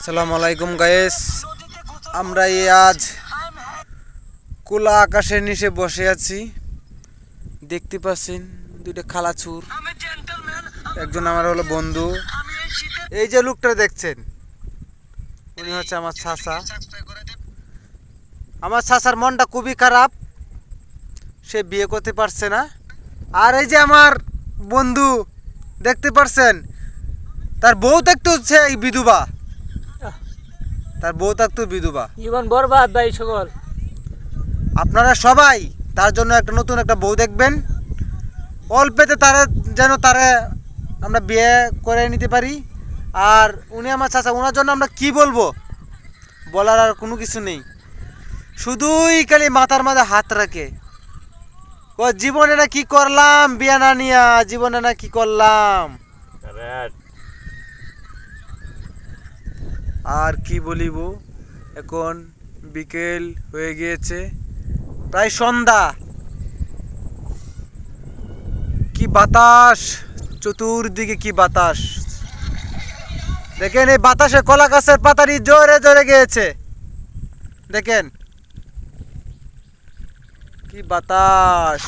আসসালামু আলাইকুম গায়েস, আমরা আজ খোলা আকাশের নিচে বসে আছি। দেখতে পাচ্ছেন দুইটা খালাচুর, একজন আমার হলো বন্ধু। এই যে লোকটা দেখছেন উনি হচ্ছে আমার চাচা। আমার চাচার মনটা খুবই খারাপ, সে বিয়ে করতে পারছে না। আর এই যে আমার বন্ধু দেখতে পারছেন, তার বউ থাকতে হচ্ছে এই বিধবা, তার বউ থাকতো বিধবা। জীবন বরবাদ ভাই সকল। আপনারা সবাই তার জন্য একটা নতুন একটা বউ দেখবেন, অল্পেতে তারা যেন তারা আমরা বিয়ে করে নিতে পারি। আর উনি আমার চাচা, ওনার জন্য আমরা কি বলবো, বলার আর কোনো কিছু নেই। শুধুই খালি মাথার মাঝে হাত রাখে ও জীবনে না কি করলাম, বিয়ে না নিয়া জীবনে না কি করলাম। আর কি বলিব, এখন বিকেল হয়ে গিয়েছে, প্রায় সন্ধ্যা। কি বাতাস, চতুর্দিকে কি বাতাস দেখেন। এই বাতাসে কলা গাছের পাতারি জোরে জোরে গিয়েছে, দেখেন কি বাতাস।